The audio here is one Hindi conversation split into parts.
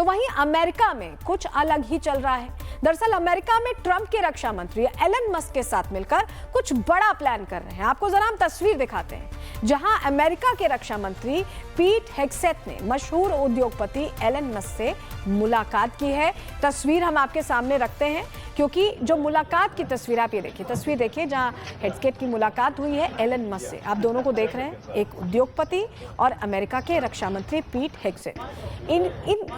तो वहीं अमेरिका में कुछ अलग ही चल रहा है। दरअसल अमेरिका में ट्रंप के रक्षा मंत्री एलन मस्क के साथ मिलकर कुछ बड़ा प्लान कर रहे हैं। आपको जरा हम तस्वीर दिखाते हैं, जहां अमेरिका के रक्षा मंत्री पीट हेग्सेथ ने मशहूर उद्योगपति एलन मस्क से मुलाकात की है। तस्वीर हम आपके सामने रखते हैं, क्योंकि जो मुलाकात की तस्वीर आप ये देखिए, तस्वीर देखिए जहां हेग्सेथ की मुलाकात हुई है एलन मस्क से। आप दोनों को देख रहे हैं, एक उद्योगपति और अमेरिका के रक्षा मंत्री पीट हेग्सेथ। इन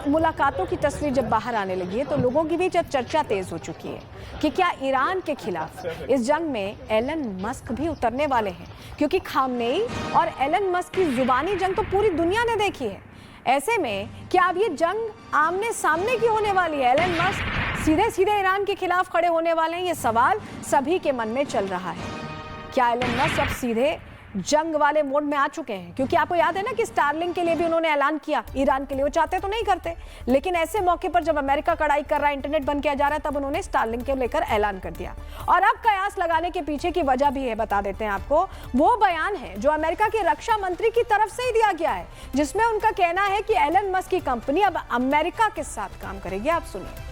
मुलाकातों की तस्वीर जब बाहर आने लगी है तो लोगों की बीच अब चर्चा तेज हो चुकी है कि क्या ईरान के खिलाफ इस जंग में एलन मस्क भी उतरने वाले हैं, क्योंकि खामनेई और एलन मस्क की जुबानी जंग तो पूरी दुनिया ने देखी है। ऐसे में क्या अब ये जंग आमने सामने की होने वाली है? एलन मस्क सीधे सीधे ईरान के खिलाफ खड़े होने वाले हैं? ये सवाल सभी के मन में चल रहा है। क्या एलन मस्क अब सीधे जंग वाले मोड में आ चुके हैं? क्योंकि आपको याद है ना कि स्टारलिंक के लिए भी उन्होंने ऐलान किया ईरान के लिए। वो चाहते तो नहीं करते, लेकिन ऐसे मौके पर जब अमेरिका कड़ाई कर रहा है, इंटरनेट बंद किया जा रहा है, तब उन्होंने स्टारलिंक को लेकर ऐलान कर दिया। और अब कयास लगाने के पीछे की वजह भी है, बता देते हैं आपको। वो बयान है जो अमेरिका के रक्षा मंत्री की तरफ से ही दिया गया है, जिसमें उनका कहना है कि एलन मस्क की कंपनी अब अमेरिका के साथ काम करेगी। आप सुनिए।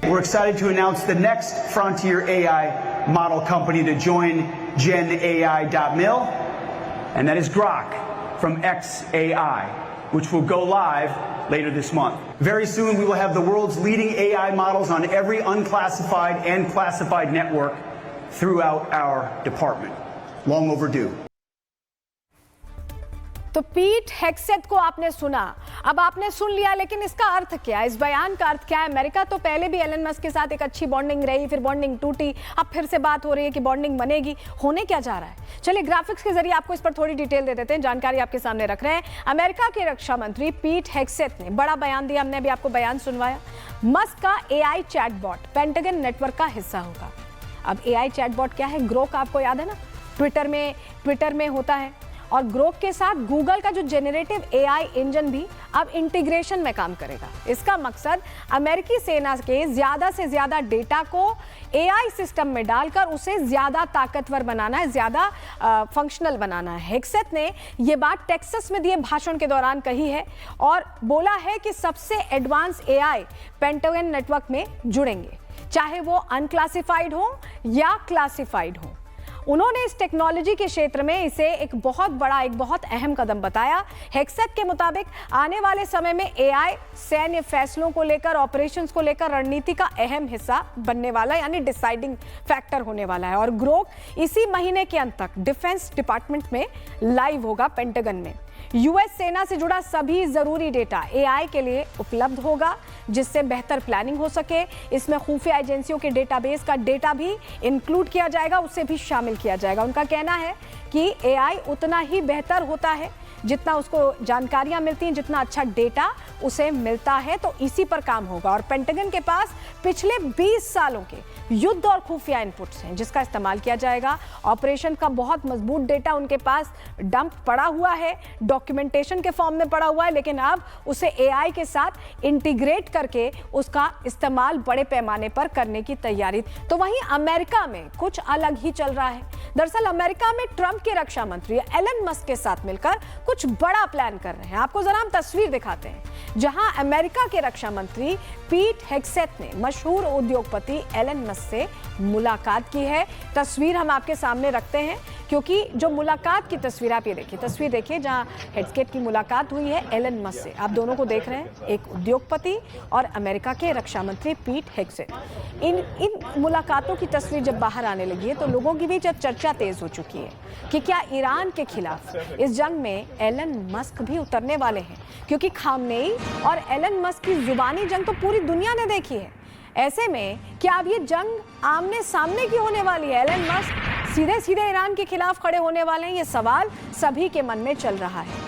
We're excited to announce the next frontier AI model company to join GenAI.mil, and that is Grok from xAI, which will go live later this month. Very soon, we will have the world's leading AI models on every unclassified and classified network throughout our department. Long overdue. तो पीट हेग्सेथ को आपने सुना, अब आपने सुन लिया, लेकिन इसका अर्थ क्या है? इस बयान का अर्थ क्या है? अमेरिका तो पहले भी एलन मस्क के साथ एक अच्छी बॉन्डिंग रही, फिर बॉन्डिंग टूटी, अब फिर से बात हो रही है कि बॉन्डिंग बनेगी। होने क्या जा रहा है? चलिए ग्राफिक्स के जरिए आपको इस पर थोड़ी डिटेल दे देते हैं, जानकारी आपके सामने रख रहे हैं। अमेरिका के रक्षा मंत्री पीट हेग्सेथ ने बड़ा बयान दिया, हमने अभी आपको बयान सुनवाया। मस्क का AI चैटबॉट पेंटागन नेटवर्क का हिस्सा होगा। अब AI चैटबॉट क्या है? ग्रोक आपको याद है ना, ट्विटर में होता है, और ग्रोक के साथ गूगल का जो जेनरेटिव AI इंजन भी अब इंटीग्रेशन में काम करेगा। इसका मकसद अमेरिकी सेना के ज्यादा से ज्यादा डेटा को AI सिस्टम में डालकर उसे ज्यादा ताकतवर बनाना है, ज्यादा फंक्शनल बनाना है। हेग्सेथ ने ये बात टेक्सास में दिए भाषण के दौरान कही है और बोला है कि सबसे एडवांस AI पेंटागन नेटवर्क में जुड़ेंगे, चाहे वो अनक्लासिफाइड हो या क्लासिफाइड हो। उन्होंने इस टेक्नोलॉजी के क्षेत्र में इसे एक बहुत अहम कदम बताया। हेग्सेथ के मुताबिक आने वाले समय में AI सैन्य फैसलों को लेकर, ऑपरेशंस को लेकर रणनीति का अहम हिस्सा बनने वाला है, यानी डिसाइडिंग फैक्टर होने वाला है। और ग्रोक इसी महीने के अंत तक डिफेंस डिपार्टमेंट में लाइव होगा, पेंटागन में। यूएस सेना से जुड़ा सभी जरूरी डेटा AI के लिए उपलब्ध होगा, जिससे बेहतर प्लानिंग हो सके। इसमें खुफिया एजेंसियों के डेटाबेस का डेटा भी इंक्लूड किया जाएगा, उसे भी शामिल किया जाएगा। उनका कहना है कि AI उतना ही बेहतर होता है जितना उसको जानकारियां मिलती हैं, जितना अच्छा डेटा उसे मिलता है, तो इसी पर काम होगा। और पेंटागन के पास पिछले 20 सालों के युद्ध और खुफिया इनपुट्स हैं, जिसका इस्तेमाल किया जाएगा। ऑपरेशन का बहुत मजबूत डेटा उनके पास डंप पड़ा हुआ है, डॉक्यूमेंटेशन के फॉर्म में पड़ा हुआ है, लेकिन अब उसे AI के साथ इंटीग्रेट करके उसका इस्तेमाल बड़े पैमाने पर करने की तैयारी। तो वहीं अमेरिका में कुछ अलग ही चल रहा है। दरअसल अमेरिका में ट्रंप के रक्षा मंत्री एलन मस्क के साथ मिलकर कुछ बड़ा प्लान कर रहे हैं। आपको जरा हम तस्वीर दिखाते हैं, जहां अमेरिका के रक्षा मंत्री पीट हेग्सेथ ने मशहूर उद्योगपति एलन मस्क से मुलाकात की है। तस्वीर हम आपके सामने रखते हैं, क्योंकि जो मुलाकात की तस्वीर आप ये देखिए, तस्वीर देखिए जहां हेग्सेथ की मुलाकात हुई है एलन मस्क से। आप दोनों को देख रहे हैं, एक उद्योगपति और अमेरिका के रक्षा मंत्री पीट हेग्सेथ। इन मुलाकातों की तस्वीर जब बाहर आने लगी है तो लोगों की बीच अब चर्चा तेज हो चुकी है कि क्या ईरान के खिलाफ इस जंग में एलन मस्क भी उतरने वाले हैं, क्योंकि खामनेई और एलन मस्क की जुबानी जंग तो पूरी दुनिया ने देखी है। ऐसे में क्या अब ये जंग आमने सामने की होने वाली है? एलन मस्क सीधे सीधे ईरान के खिलाफ खड़े होने वाले हैं? ये सवाल सभी के मन में चल रहा है।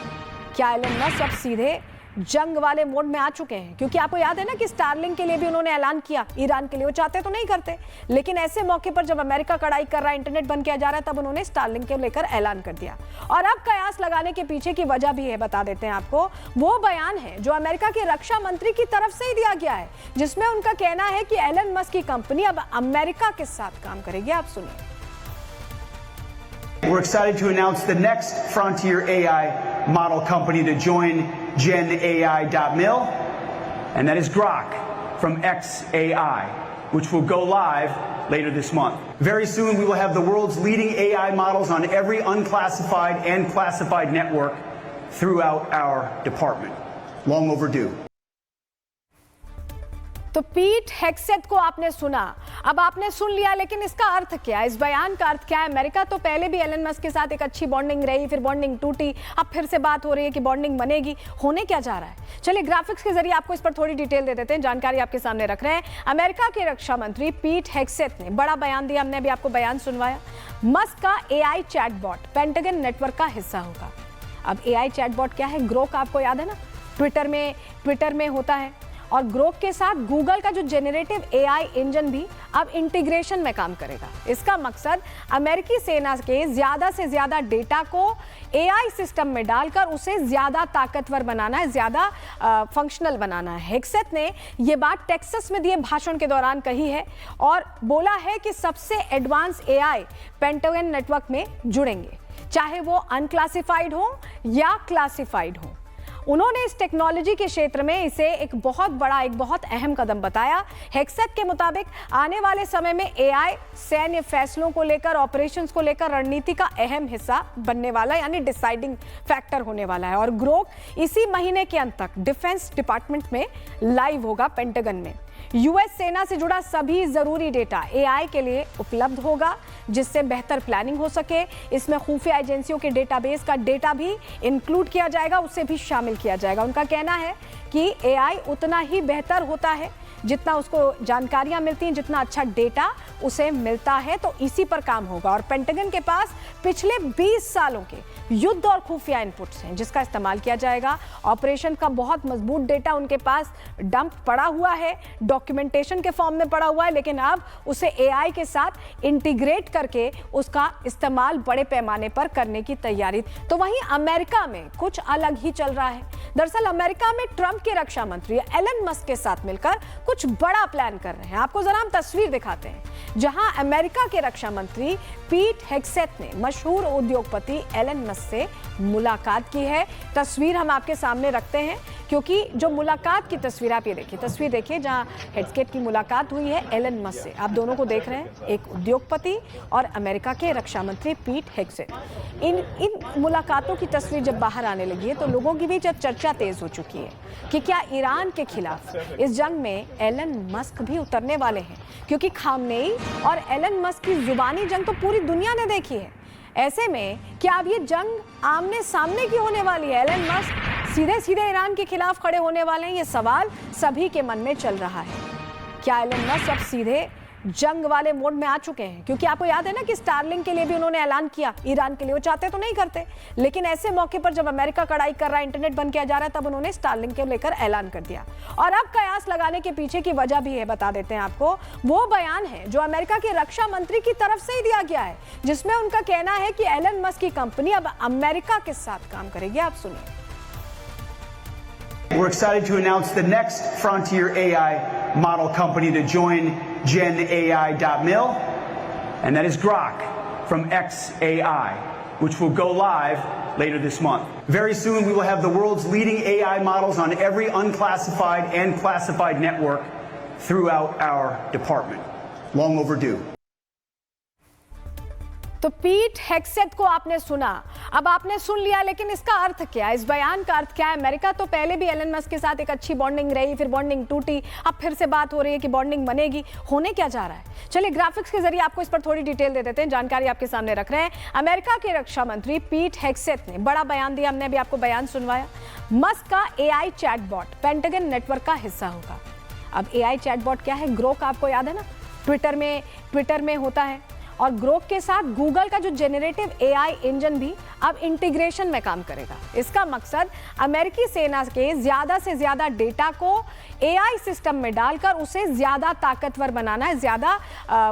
क्या एलन मस्क अब सीधे जंग वाले मोड में आ चुके हैं? क्योंकि आपको याद है ना कि स्टारलिंक के लिए भी उन्होंने ऐलान किया ईरान के लिए। वो चाहते तो नहीं करते, लेकिन ऐसे मौके पर जब अमेरिका कड़ाई कर रहा है, इंटरनेट बंद किया जा रहा है, तब उन्होंने स्टारलिंक को लेकर ऐलान कर दिया। और अब कयास लगाने के पीछे की वजह भी है, बता देते हैं आपको। वो बयान है जो अमेरिका के रक्षा मंत्री की तरफ से ही दिया गया है, जिसमें उनका कहना है कि एलन मस्क की कंपनी अब अमेरिका के साथ काम करेगी। आप सुनिए। We're excited to announce the next frontier AI model company to join GenAI.mil, and that is Grok from xAI, which will go live later this month. Very soon, we will have the world's leading AI models on every unclassified and classified network throughout our department. Long overdue. तो पीट हेग्सेथ को आपने सुना, अब आपने सुन लिया, लेकिन इसका अर्थ क्या है, इस बयान का अर्थ क्या है? अमेरिका तो पहले भी एलन मस्क के साथ एक अच्छी बॉन्डिंग रही, फिर बॉन्डिंग टूटी, अब फिर से बात हो रही है कि बॉन्डिंग बनेगी। होने क्या जा रहा है? चलिए ग्राफिक्स के जरिए आपको इस पर थोड़ी डिटेल दे देते हैं, जानकारी आपके सामने रख रहे हैं। अमेरिका के रक्षा मंत्री पीट हेग्सेथ ने बड़ा बयान दिया, हमने अभी आपको बयान सुनवाया। मस्क का एआई चैटबॉट पेंटागन नेटवर्क का हिस्सा होगा। अब एआई चैटबॉट क्या है? ग्रोक आपको याद है ना, ट्विटर में होता है, और ग्रोक के साथ गूगल का जो जेनरेटिव एआई इंजन भी अब इंटीग्रेशन में काम करेगा। इसका मकसद अमेरिकी सेना के ज्यादा से ज्यादा डेटा को एआई सिस्टम में डालकर उसे ज्यादा ताकतवर बनाना है, ज्यादा फंक्शनल बनाना है। हेग्सेथ ने यह बात टेक्सास में दिए भाषण के दौरान कही है और बोला है कि सबसे एडवांस एआई पेंटागन नेटवर्क में जुड़ेंगे, चाहे वो अनक्लासिफाइड हो या क्लासिफाइड हो। उन्होंने इस टेक्नोलॉजी के क्षेत्र में इसे एक बहुत अहम कदम बताया। हेग्सेथ के मुताबिक आने वाले समय में एआई सैन्य फैसलों को लेकर, ऑपरेशंस को लेकर रणनीति का अहम हिस्सा बनने वाला है, यानी डिसाइडिंग फैक्टर होने वाला है। और ग्रोक इसी महीने के अंत तक डिफेंस डिपार्टमेंट में लाइव होगा पेंटागन में। यूएस सेना से जुड़ा सभी जरूरी डेटा एआई के लिए उपलब्ध होगा, जिससे बेहतर प्लानिंग हो सके। इसमें खुफिया एजेंसियों के डेटाबेस का डेटा भी इंक्लूड किया जाएगा, उसे भी शामिल किया जाएगा। उनका कहना है कि एआई उतना ही बेहतर होता है जितना उसको जानकारियां मिलती हैं, जितना अच्छा डेटा उसे मिलता है, तो इसी पर काम होगा। और पेंटागन के पास पिछले 20 सालों के युद्ध और खुफिया इनपुट्स हैं, जिसका इस्तेमाल किया जाएगा। ऑपरेशन का बहुत मजबूत डेटा उनके पास डंप पड़ा हुआ है, डॉक्यूमेंटेशन के फॉर्म में पड़ा हुआ है, लेकिन अब उसे एआई के साथ इंटीग्रेट करके उसका इस्तेमाल बड़े पैमाने पर करने की तैयारी। तो वहीं अमेरिका में कुछ अलग ही चल रहा है। दरअसल अमेरिका में ट्रंप के रक्षा मंत्री एलन मस्क के साथ मिलकर कुछ बड़ा प्लान कर रहे हैं। आपको जरा हम तस्वीर दिखाते हैं, जहां अमेरिका के रक्षा मंत्री पीट हेग्सेथ ने मशहूर उद्योगपति एलन मस्क से मुलाकात की है। तस्वीर हम आपके सामने रखते हैं, क्योंकि जो मुलाकात की तस्वीर, आप ये देखिए, तस्वीर देखिए जहां हेग्सेथ की मुलाकात हुई है एलन मस्क से। आप दोनों को देख रहे हैं, एक उद्योगपति और अमेरिका के रक्षा मंत्री पीट हेग्सेथ। इन मुलाकातों की तस्वीर जब बाहर आने लगी है तो लोगों की भी जब चर्चा तेज हो चुकी है कि क्या ईरान के खिलाफ इस जंग में एलन मस्क भी उतरने वाले हैं, क्योंकि खामनेई और एलन मस्क की जुबानी जंग तो पूरी दुनिया ने देखी है। ऐसे में क्या अब ये जंग आमने सामने की होने वाली है? एलन मस्क सीधे सीधे ईरान के खिलाफ खड़े होने वाले हैं? ये सवाल सभी के मन में चल रहा है। क्या एलन मस्क अब सीधे जंग वाले मोड में आ चुके हैं? क्योंकि आपको याद है ना कि स्टारलिंक के लिए भी उन्होंने ऐलान किया ईरान के लिए। वो चाहते तो नहीं करते, लेकिन ऐसे मौके पर जब अमेरिका कड़ाई कर रहा है, इंटरनेट बंद किया जा रहा है, तब उन्होंने स्टारलिंक के लेकर ऐलान कर दिया। और अब कयास लगाने के पीछे की वजह भी है, बता देते हैं आपको। वो बयान है जो अमेरिका के रक्षा मंत्री की तरफ से ही दिया गया है, जिसमें उनका कहना है कि एलन मस्क की कंपनी अब अमेरिका के साथ काम करेगी। आप सुनिए। We're excited to announce the next frontier AI model company to join GenAI.mil, and that is Grok from xAI, which will go live later this month. Very soon, we will have the world's leading AI models on every unclassified and classified network throughout our department. Long overdue. तो पीट हेग्सेथ को आपने सुना, अब आपने सुन लिया, लेकिन इसका अर्थ क्या है, इस बयान का अर्थ क्या है? अमेरिका तो पहले भी एलन मस्क के साथ एक अच्छी बॉन्डिंग रही, फिर बॉन्डिंग टूटी, अब फिर से बात हो रही है कि बॉन्डिंग बनेगी। होने क्या जा रहा है? चलिए ग्राफिक्स के जरिए आपको इस पर थोड़ी डिटेल दे देते हैं, जानकारी आपके सामने रख रहे हैं। अमेरिका के रक्षा मंत्री पीट हेग्सेथ ने बड़ा बयान दिया, हमने अभी आपको बयान सुनवाया। मस्क का एआई चैटबॉट पेंटागन नेटवर्क का हिस्सा होगा। अब एआई चैटबॉट क्या है? ग्रोक आपको याद है ना, ट्विटर में होता है, और ग्रोक के साथ गूगल का जो जेनरेटिव एआई इंजन भी अब इंटीग्रेशन में काम करेगा। इसका मकसद अमेरिकी सेना के ज्यादा से ज्यादा डेटा को एआई सिस्टम में डालकर उसे ज्यादा ताकतवर बनाना है, ज्यादा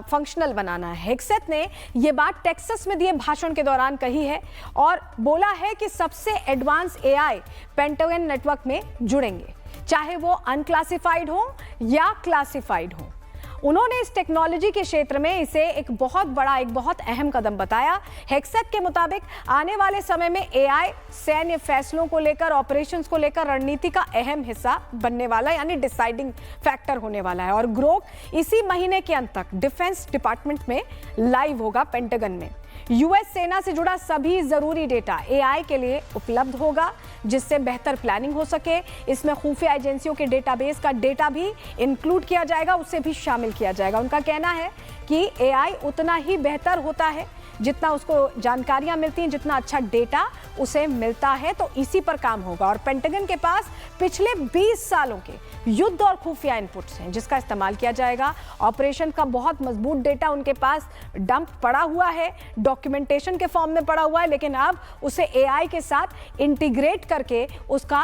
फंक्शनल बनाना है। हेग्सेथ ने यह बात टेक्सास में दिए भाषण के दौरान कही है और बोला है कि सबसे एडवांस एआई पेंटागन नेटवर्क में जुड़ेंगे, चाहे वो अनक्लासिफाइड हो या क्लासिफाइड हो। उन्होंने इस टेक्नोलॉजी के क्षेत्र में इसे एक बहुत अहम कदम बताया। हेग्सेट के मुताबिक आने वाले समय में एआई सैन्य फैसलों को लेकर, ऑपरेशंस को लेकर रणनीति का अहम हिस्सा बनने वाला है, यानी डिसाइडिंग फैक्टर होने वाला है। और ग्रोक इसी महीने के अंत तक डिफेंस डिपार्टमेंट में लाइव होगा, पेंटागन में। यूएस सेना से जुड़ा सभी जरूरी डेटा एआई के लिए उपलब्ध होगा, जिससे बेहतर प्लानिंग हो सके। इसमें खुफिया एजेंसियों के डेटाबेस का डेटा भी इंक्लूड किया जाएगा, उसे भी शामिल किया जाएगा। उनका कहना है कि एआई उतना ही बेहतर होता है जितना उसको जानकारियां मिलती हैं, जितना अच्छा डेटा उसे मिलता है, तो इसी पर काम होगा। और पेंटागन के पास पिछले 20 सालों के युद्ध और खुफिया इनपुट्स हैं, जिसका इस्तेमाल किया जाएगा। ऑपरेशन का बहुत मजबूत डेटा उनके पास डंप पड़ा हुआ है, डॉक्यूमेंटेशन के फॉर्म में पड़ा हुआ है, लेकिन अब उसे एआई के साथ इंटीग्रेट करके उसका